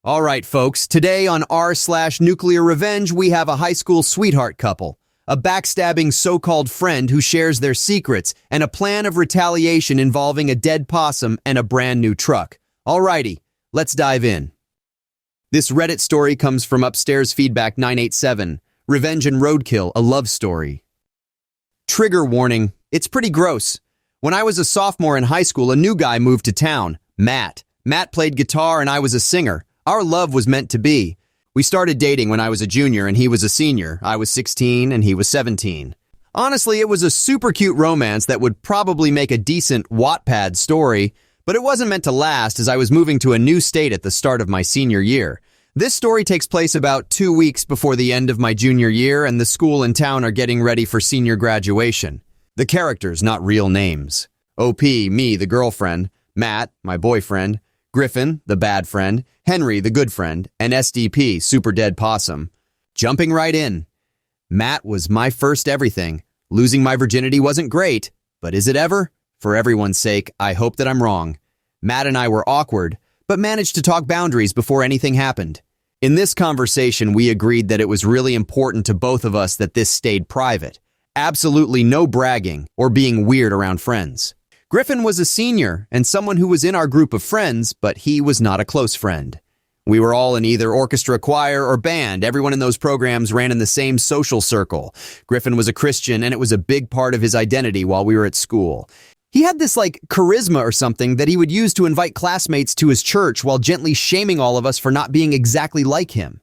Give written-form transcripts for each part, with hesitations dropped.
All right, folks, today on r/NuclearRevenge, we have a high school sweetheart couple, a backstabbing so-called friend who shares their secrets, and a plan of retaliation involving a dead possum and a brand new truck. Alrighty, let's dive in. This Reddit story comes from Upstairs Feedback 987, Revenge and Roadkill, a love story. Trigger warning, it's pretty gross. When I was a sophomore in high school, a new guy moved to town, Matt. Matt played guitar and I was a singer. Our love was meant to be. We started dating when I was a junior and he was a senior. I was 16 and he was 17. Honestly, it was a super cute romance that would probably make a decent Wattpad story, but it wasn't meant to last as I was moving to a new state at the start of my senior year. This story takes place about 2 weeks before the end of my junior year, and the school and town are getting ready for senior graduation. The characters, not real names. OP, me, the girlfriend, Matt, my boyfriend, Griffin, the bad friend, Henry, the good friend, and SDP, super dead possum. Jumping right in. Matt was my first everything. Losing my virginity wasn't great, but is it ever? For everyone's sake, I hope that I'm wrong. Matt and I were awkward, but managed to talk boundaries before anything happened. In this conversation, we agreed that it was really important to both of us that this stayed private. Absolutely no bragging or being weird around friends. Griffin was a senior and someone who was in our group of friends, but he was not a close friend. We were all in either orchestra, choir, or band. Everyone in those programs ran in the same social circle. Griffin was a Christian, and it was a big part of his identity while we were at school. He had this, charisma or something that he would use to invite classmates to his church while gently shaming all of us for not being exactly like him.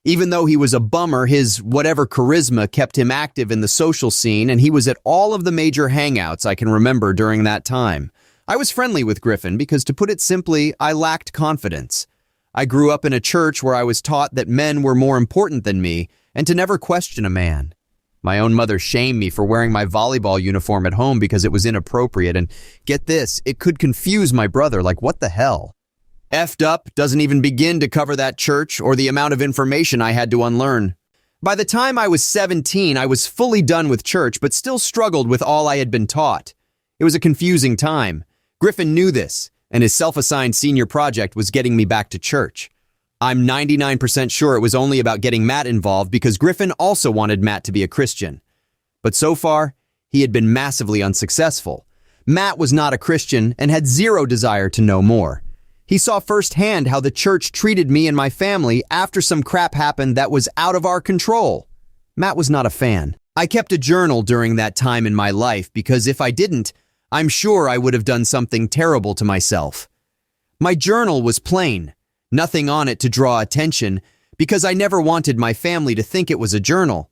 Even though he was a bummer, his whatever charisma kept him active in the social scene, and he was at all of the major hangouts I can remember during that time. I was friendly with Griffin because, to put it simply, I lacked confidence. I grew up in a church where I was taught that men were more important than me and to never question a man. My own mother shamed me for wearing my volleyball uniform at home because it was inappropriate, and get this, it could confuse my brother, what the hell? Effed up doesn't even begin to cover that church or the amount of information I had to unlearn. By the time I was 17, I was fully done with church, but still struggled with all I had been taught. It was a confusing time. Griffin knew this, and his self-assigned senior project was getting me back to church. I'm 99% sure it was only about getting Matt involved because Griffin also wanted Matt to be a Christian. But so far, he had been massively unsuccessful. Matt was not a Christian and had zero desire to know more. He saw firsthand how the church treated me and my family after some crap happened that was out of our control. Matt was not a fan. I kept a journal during that time in my life because if I didn't, I'm sure I would have done something terrible to myself. My journal was plain, nothing on it to draw attention because I never wanted my family to think it was a journal.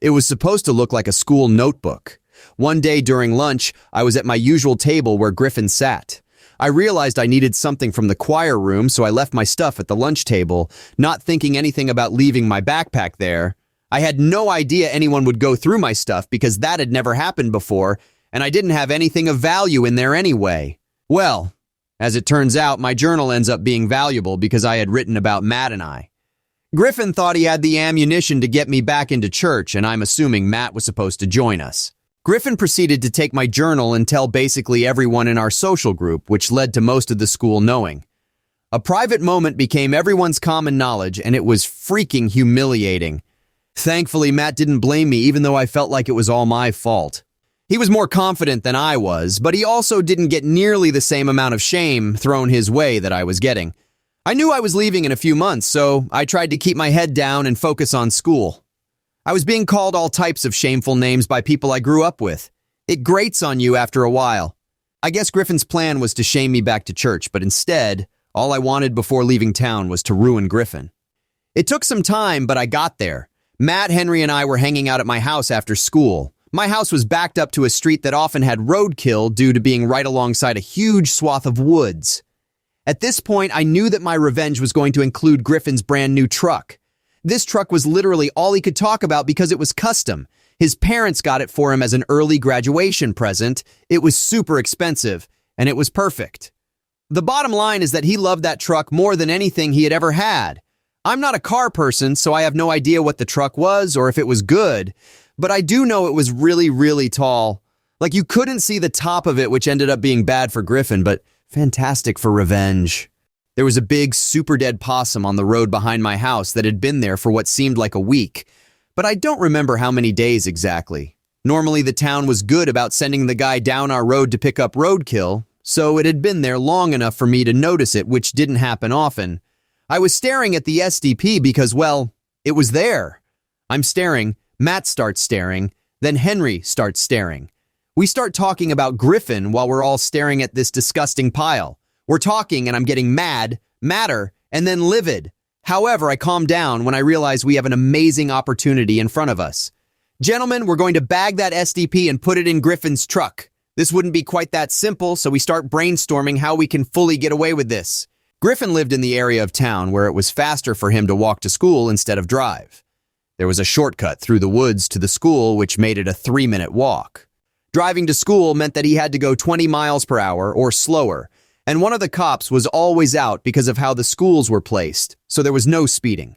It was supposed to look like a school notebook. One day during lunch, I was at my usual table where Griffin sat. I realized I needed something from the choir room, so I left my stuff at the lunch table, not thinking anything about leaving my backpack there. I had no idea anyone would go through my stuff because that had never happened before, and I didn't have anything of value in there anyway. Well, as it turns out, my journal ends up being valuable because I had written about Matt and I. Griffin thought he had the ammunition to get me back into church, and I'm assuming Matt was supposed to join us. Griffin proceeded to take my journal and tell basically everyone in our social group, which led to most of the school knowing. A private moment became everyone's common knowledge, and it was freaking humiliating. Thankfully, Matt didn't blame me, even though I felt like it was all my fault. He was more confident than I was, but he also didn't get nearly the same amount of shame thrown his way that I was getting. I knew I was leaving in a few months, so I tried to keep my head down and focus on school. I was being called all types of shameful names by people I grew up with. It grates on you after a while. I guess Griffin's plan was to shame me back to church, but instead, all I wanted before leaving town was to ruin Griffin. It took some time, but I got there. Matt, Henry, and I were hanging out at my house after school. My house was backed up to a street that often had roadkill due to being right alongside a huge swath of woods. At this point, I knew that my revenge was going to include Griffin's brand new truck. This truck was literally all he could talk about because it was custom. His parents got it for him as an early graduation present. It was super expensive, and it was perfect. The bottom line is that he loved that truck more than anything he had ever had. I'm not a car person, so I have no idea what the truck was or if it was good, but I do know it was really, really tall. You couldn't see the top of it, which ended up being bad for Griffin, but fantastic for revenge. There was a big, super dead possum on the road behind my house that had been there for what seemed like a week, but I don't remember how many days exactly. Normally, the town was good about sending the guy down our road to pick up roadkill, so it had been there long enough for me to notice it, which didn't happen often. I was staring at the SDP because, well, it was there. I'm staring, Matt starts staring, then Henry starts staring. We start talking about Griffin while we're all staring at this disgusting pile. We're talking and I'm getting mad, madder, and then livid. However, I calm down when I realize we have an amazing opportunity in front of us. Gentlemen, we're going to bag that SDP and put it in Griffin's truck. This wouldn't be quite that simple, so we start brainstorming how we can fully get away with this. Griffin lived in the area of town where it was faster for him to walk to school instead of drive. There was a shortcut through the woods to the school, which made it a 3-minute walk. Driving to school meant that he had to go 20 miles per hour or slower, and one of the cops was always out because of how the schools were placed, so there was no speeding.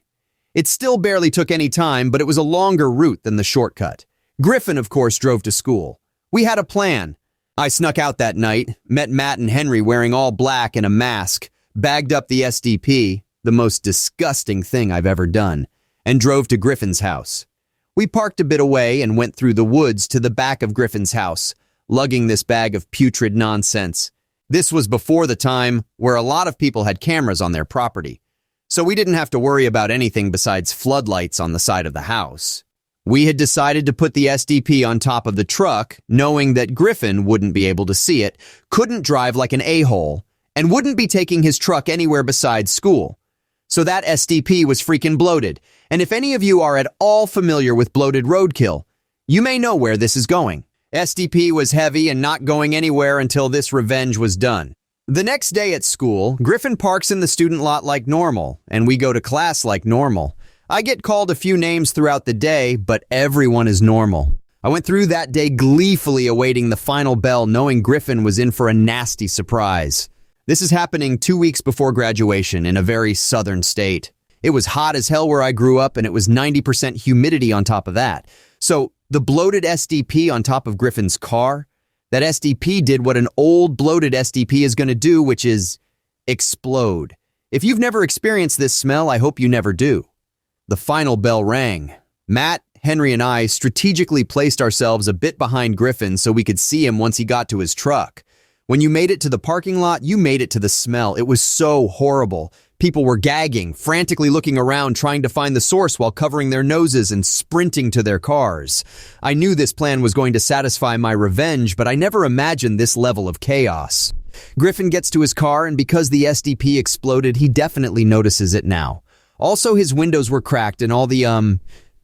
It still barely took any time, but it was a longer route than the shortcut. Griffin, of course, drove to school. We had a plan. I snuck out that night, met Matt and Henry wearing all black and a mask, bagged up the SDP, the most disgusting thing I've ever done, and drove to Griffin's house. We parked a bit away and went through the woods to the back of Griffin's house, lugging this bag of putrid nonsense. This was before the time where a lot of people had cameras on their property, so we didn't have to worry about anything besides floodlights on the side of the house. We had decided to put the SDP on top of the truck, knowing that Griffin wouldn't be able to see it, couldn't drive like an a-hole, and wouldn't be taking his truck anywhere besides school. So that SDP was freaking bloated, and if any of you are at all familiar with bloated roadkill, you may know where this is going. SDP was heavy and not going anywhere until this revenge was done. The next day at school, Griffin parks in the student lot like normal, and we go to class like normal. I get called a few names throughout the day, but everyone is normal. I went through that day gleefully awaiting the final bell, knowing Griffin was in for a nasty surprise. This is happening 2 weeks before graduation in a very southern state. It was hot as hell where I grew up, and it was 90% humidity on top of that. So the bloated SDP on top of Griffin's car, that SDP did what an old bloated SDP is going to do, which is explode. If you've never experienced this smell, I hope you never do. The final bell rang. Matt, Henry, and I strategically placed ourselves a bit behind Griffin so we could see him once he got to his truck. When you made it to the parking lot, you made it to the smell. It was so horrible. People were gagging, frantically looking around, trying to find the source while covering their noses and sprinting to their cars. I knew this plan was going to satisfy my revenge, but I never imagined this level of chaos. Griffin gets to his car, and because the SDP exploded, he definitely notices it now. Also, his windows were cracked and all the,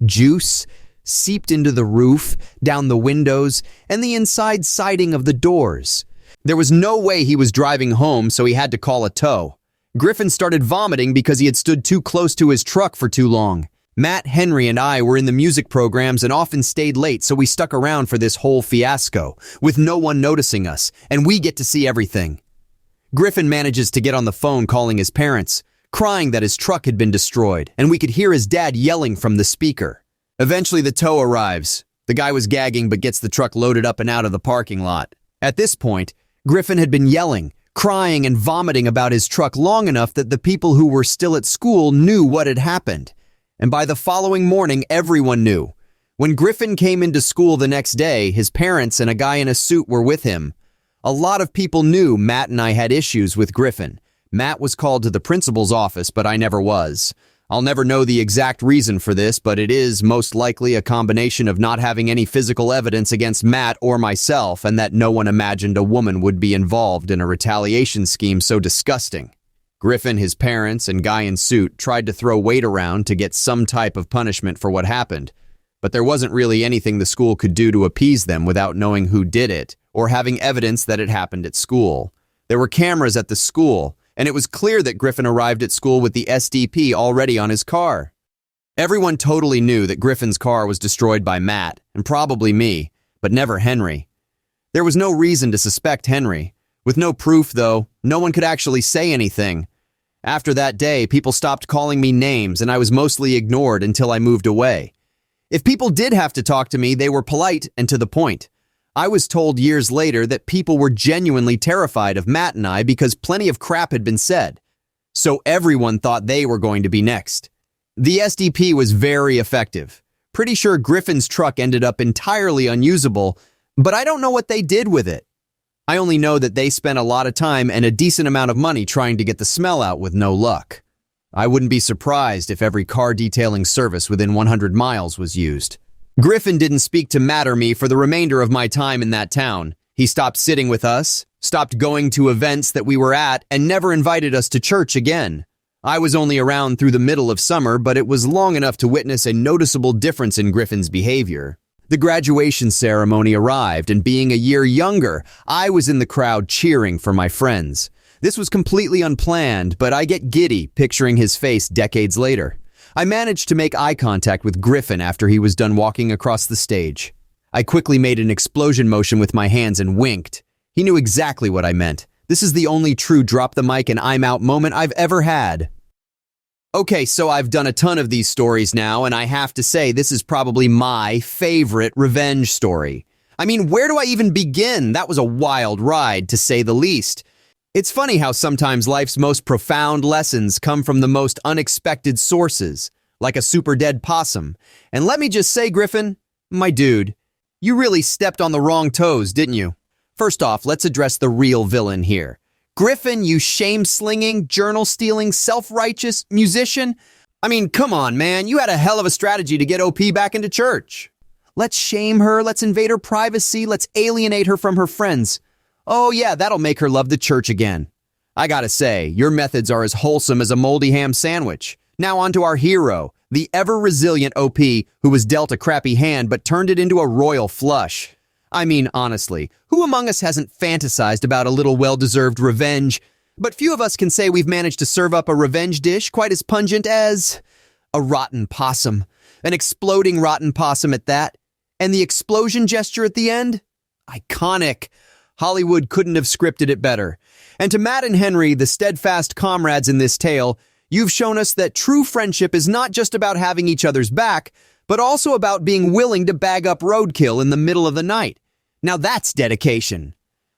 juice seeped into the roof, down the windows, and the inside siding of the doors. There was no way he was driving home, so he had to call a tow. Griffin started vomiting because he had stood too close to his truck for too long. Matt, Henry, and I were in the music programs and often stayed late, so we stuck around for this whole fiasco, with no one noticing us, and we get to see everything. Griffin manages to get on the phone calling his parents, crying that his truck had been destroyed, and we could hear his dad yelling from the speaker. Eventually, the tow arrives. The guy was gagging but gets the truck loaded up and out of the parking lot. At this point, Griffin had been yelling, crying, and vomiting about his truck long enough that the people who were still at school knew what had happened. And by the following morning, everyone knew. When Griffin came into school the next day, his parents and a guy in a suit were with him. A lot of people knew Matt and I had issues with Griffin. Matt was called to the principal's office, but I never was. I'll never know the exact reason for this, but it is most likely a combination of not having any physical evidence against Matt or myself, and that no one imagined a woman would be involved in a retaliation scheme so disgusting. Griffin, his parents, and guy in suit tried to throw weight around to get some type of punishment for what happened, but there wasn't really anything the school could do to appease them without knowing who did it or having evidence that it happened at school. There were cameras at the school, and it was clear that Griffin arrived at school with the SDP already on his car. Everyone totally knew that Griffin's car was destroyed by Matt, and probably me, but never Henry. There was no reason to suspect Henry. With no proof, though, no one could actually say anything. After that day, people stopped calling me names, and I was mostly ignored until I moved away. If people did have to talk to me, they were polite and to the point. I was told years later that people were genuinely terrified of Matt and I because plenty of crap had been said. So everyone thought they were going to be next. The SDP was very effective. Pretty sure Griffin's truck ended up entirely unusable, but I don't know what they did with it. I only know that they spent a lot of time and a decent amount of money trying to get the smell out with no luck. I wouldn't be surprised if every car detailing service within 100 miles was used. Griffin didn't speak to Matt or me for the remainder of my time in that town. He stopped sitting with us, stopped going to events that we were at, and never invited us to church again. I was only around through the middle of summer, but it was long enough to witness a noticeable difference in Griffin's behavior. The graduation ceremony arrived, and being a year younger, I was in the crowd cheering for my friends. This was completely unplanned, but I get giddy picturing his face decades later. I managed to make eye contact with Griffin after he was done walking across the stage. I quickly made an explosion motion with my hands and winked. He knew exactly what I meant. This is the only true drop the mic and I'm out moment I've ever had. Okay, so I've done a ton of these stories now, and I have to say this is probably my favorite revenge story. I mean, where do I even begin? That was a wild ride, to say the least. It's funny how sometimes life's most profound lessons come from the most unexpected sources, like a super dead possum. And let me just say, Griffin, my dude, you really stepped on the wrong toes, didn't you? First off, let's address the real villain here. Griffin, you shame-slinging, journal-stealing, self-righteous musician. I mean, come on, man. You had a hell of a strategy to get OP back into church. Let's shame her. Let's invade her privacy. Let's alienate her from her friends. Oh, yeah, that'll make her love the church again. I gotta say, your methods are as wholesome as a moldy ham sandwich. Now on to our hero, the ever-resilient OP who was dealt a crappy hand but turned it into a royal flush. I mean, honestly, who among us hasn't fantasized about a little well-deserved revenge? But few of us can say we've managed to serve up a revenge dish quite as pungent as a rotten possum. An exploding rotten possum at that. And the explosion gesture at the end? Iconic. Hollywood couldn't have scripted it better. And to Matt and Henry, the steadfast comrades in this tale, you've shown us that true friendship is not just about having each other's back, but also about being willing to bag up roadkill in the middle of the night. Now that's dedication.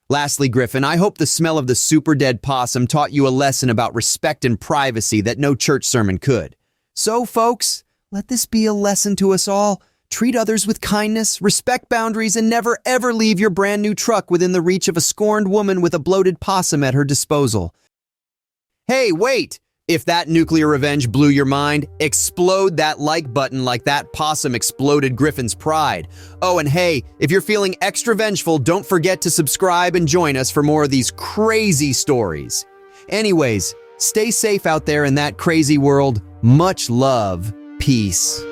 Lastly, Griffin, I hope the smell of the super dead possum taught you a lesson about respect and privacy that no church sermon could. So, folks, let this be a lesson to us all. Treat others with kindness, respect boundaries, and never ever leave your brand new truck within the reach of a scorned woman with a bloated possum at her disposal. Hey, wait! If that nuclear revenge blew your mind, explode that like button like that possum exploded Griffin's pride. Oh, and hey, if you're feeling extra vengeful, don't forget to subscribe and join us for more of these crazy stories. Anyways, stay safe out there in that crazy world. Much love. Peace.